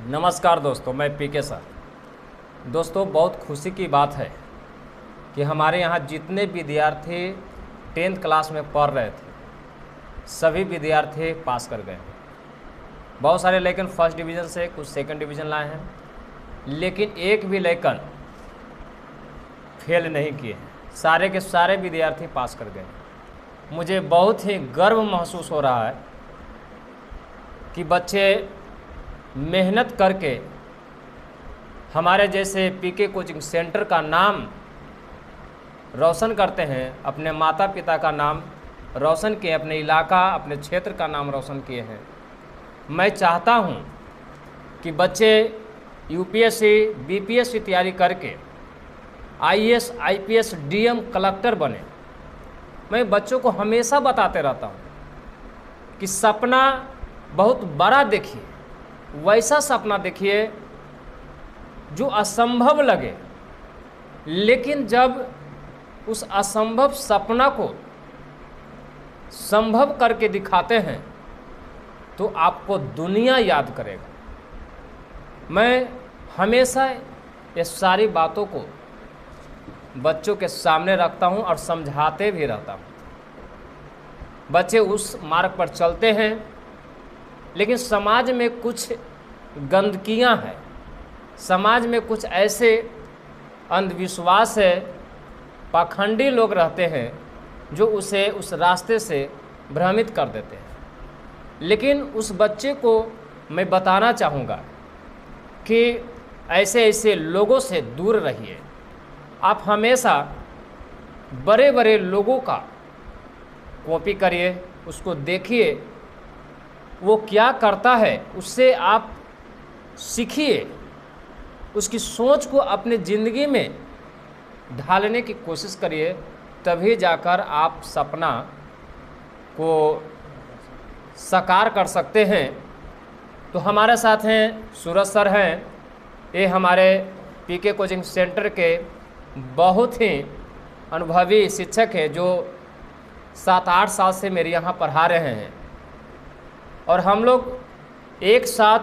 नमस्कार दोस्तों, मैं पीके सर। दोस्तों, बहुत खुशी की बात है कि हमारे यहाँ जितने विद्यार्थी 10th क्लास में पढ़ रहे थे सभी विद्यार्थी पास कर गए। बहुत सारे लेकिन फर्स्ट डिवीज़न से, कुछ सेकंड डिवीज़न लाए हैं, लेकिन एक भी लेकिन फेल नहीं किए। सारे के सारे विद्यार्थी पास कर गए। मुझे बहुत ही गर्व महसूस हो रहा है कि बच्चे मेहनत करके हमारे जैसे पीके कोचिंग सेंटर का नाम रोशन करते हैं, अपने माता पिता का नाम रोशन किए, अपने इलाका, अपने क्षेत्र का नाम रोशन किए हैं। मैं चाहता हूं कि बच्चे यूपीएससी, बीपीएससी तैयारी करके आईएएस, आईपीएस, डीएम, कलेक्टर बने। मैं बच्चों को हमेशा बताते रहता हूं कि सपना बहुत बड़ा देखिए, वैसा सपना देखिए जो असंभव लगे, लेकिन जब उस असंभव सपना को संभव करके दिखाते हैं तो आपको दुनिया याद करेगा। मैं हमेशा ये सारी बातों को बच्चों के सामने रखता हूं और समझाते भी रहता हूं। बच्चे उस मार्ग पर चलते हैं, लेकिन समाज में कुछ गंदगियां हैं, समाज में कुछ ऐसे अंधविश्वास है, पाखंडी लोग रहते हैं जो उसे उस रास्ते से भ्रमित कर देते हैं। लेकिन उस बच्चे को मैं बताना चाहूँगा कि ऐसे ऐसे लोगों से दूर रहिए। आप हमेशा बड़े बड़े लोगों का कॉपी करिए, उसको देखिए वो क्या करता है, उससे आप सीखिए, उसकी सोच को अपने ज़िंदगी में ढालने की कोशिश करिए, तभी जाकर आप सपना को साकार कर सकते हैं। तो हमारे साथ हैं सूरज सर हैं, ये हमारे पीके कोचिंग सेंटर के बहुत ही अनुभवी शिक्षक हैं जो 7-8 साल से मेरे यहाँ पढ़ा रहे हैं। और हम लोग एक साथ,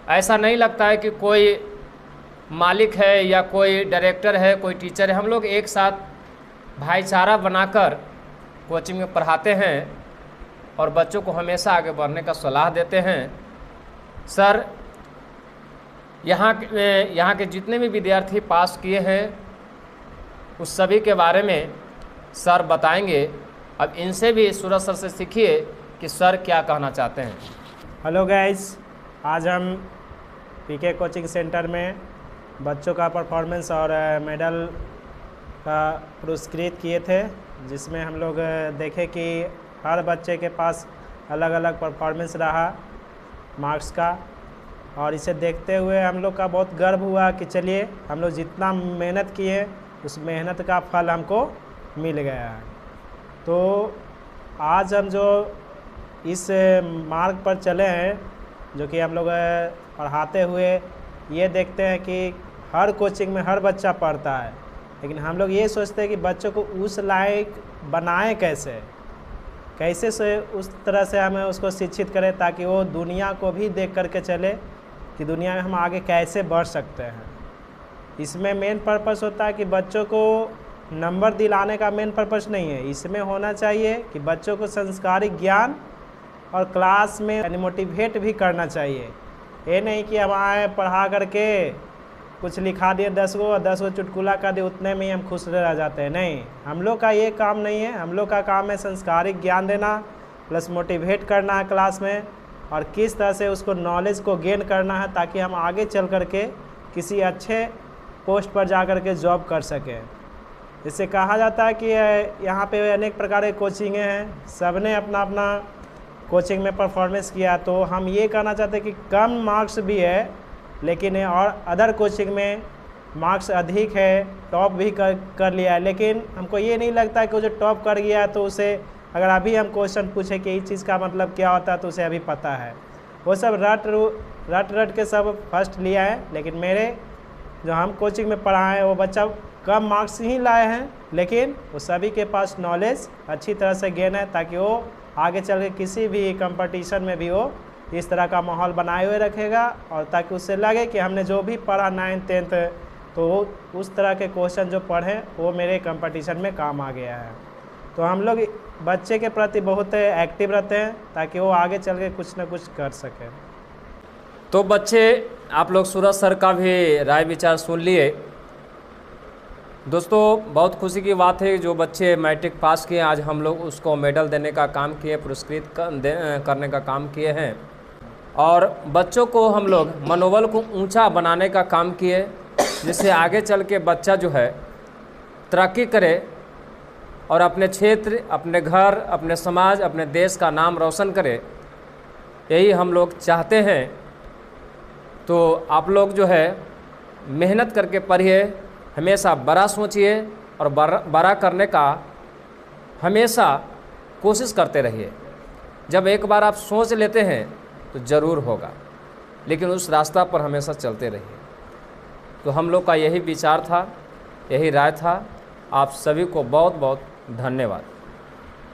ऐसा नहीं लगता है कि कोई मालिक है या कोई डायरेक्टर है, कोई टीचर है, हम लोग एक साथ भाईचारा बनाकर कोचिंग में पढ़ाते हैं और बच्चों को हमेशा आगे बढ़ने का सलाह देते हैं। सर, यहाँ के जितने भी विद्यार्थी पास किए हैं उस सभी के बारे में सर बताएंगे। अब इनसे भी सूरज सर से सीखिए कि सर क्या कहना चाहते हैं। हेलो गाइस, आज हम पीके कोचिंग सेंटर में बच्चों का परफॉर्मेंस और मेडल का पुरस्कृत किए थे, जिसमें हम लोग देखे कि हर बच्चे के पास अलग अलग परफॉर्मेंस रहा मार्क्स का। और इसे देखते हुए हम लोग का बहुत गर्व हुआ कि चलिए, हम लोग जितना मेहनत किए उस मेहनत का फल हमको मिल गया है। तो आज हम जो इस मार्ग पर चले हैं, जो कि हम लोग पढ़ाते हुए ये देखते हैं कि हर कोचिंग में हर बच्चा पढ़ता है, लेकिन हम लोग ये सोचते हैं कि बच्चों को उस लायक बनाएं कैसे से उस तरह से हमें उसको शिक्षित करें ताकि वो दुनिया को भी देख करके चले कि दुनिया में हम आगे कैसे बढ़ सकते हैं। इसमें मेन पर्पस होता है कि बच्चों को नंबर दिलाने का मेन पर्पस नहीं है। इसमें होना चाहिए कि बच्चों को संस्कारिक ज्ञान और क्लास में यानी मोटिवेट भी करना चाहिए। ये नहीं कि हम आए पढ़ा करके कुछ लिखा दिए 10 गो और 10 गो चुटकुला कर दिए, उतने में ही हम खुश रह जाते हैं। नहीं, हम लोग का ये काम नहीं है। हम लोग का काम है संस्कारिक ज्ञान देना प्लस मोटिवेट करना है क्लास में, और किस तरह से उसको नॉलेज को गेन करना है ताकि हम आगे चल करके किसी अच्छे पोस्ट पर जा कर के जॉब कर सकें। इससे कहा जाता है कि यहाँ पे अनेक प्रकार के कोचिंगें हैं, सब ने अपना अपना कोचिंग में परफॉर्मेंस किया। तो हम ये कहना चाहते हैं कि कम मार्क्स भी है, लेकिन और अदर कोचिंग में मार्क्स अधिक है, टॉप भी कर लिया है। लेकिन हमको ये नहीं लगता कि वो जो टॉप कर गया तो उसे अगर अभी हम क्वेश्चन पूछे कि इस चीज़ का मतलब क्या होता है तो उसे अभी पता है। वो सब रट के सब फर्स्ट लिया है। लेकिन मेरे जो हम कोचिंग में पढ़ाए हैं वो बच्चा कम मार्क्स ही लाए हैं, लेकिन वो सभी के पास नॉलेज अच्छी तरह से गेन है ताकि वो आगे चल के किसी भी कंपटीशन में भी वो इस तरह का माहौल बनाए हुए रखेगा, और ताकि उससे लगे कि हमने जो भी पढ़ा 9th 10th तो उस तरह के क्वेश्चन जो पढ़े वो मेरे कंपटीशन में काम आ गया है। तो हम लोग बच्चे के प्रति बहुत एक्टिव रहते हैं ताकि वो आगे चल के कुछ ना कुछ कर सके। तो बच्चे, आप लोग सूरज सर का भी राय विचार सुन लिए। दोस्तों, बहुत खुशी की बात है जो बच्चे मैट्रिक पास किए, आज हम लोग उसको मेडल देने का काम किए, पुरस्कृत करने का काम किए हैं, और बच्चों को हम लोग मनोबल को ऊंचा बनाने का काम किए, जिससे आगे चल के बच्चा जो है तरक्की करे और अपने क्षेत्र, अपने घर, अपने समाज, अपने देश का नाम रोशन करे। यही हम लोग चाहते हैं। तो आप लोग जो है मेहनत करके पढ़िए, हमेशा बड़ा सोचिए और बड़ा करने का हमेशा कोशिश करते रहिए। जब एक बार आप सोच लेते हैं तो ज़रूर होगा, लेकिन उस रास्ता पर हमेशा चलते रहिए। तो हम लोग का यही विचार था, यही राय था। आप सभी को बहुत बहुत धन्यवाद।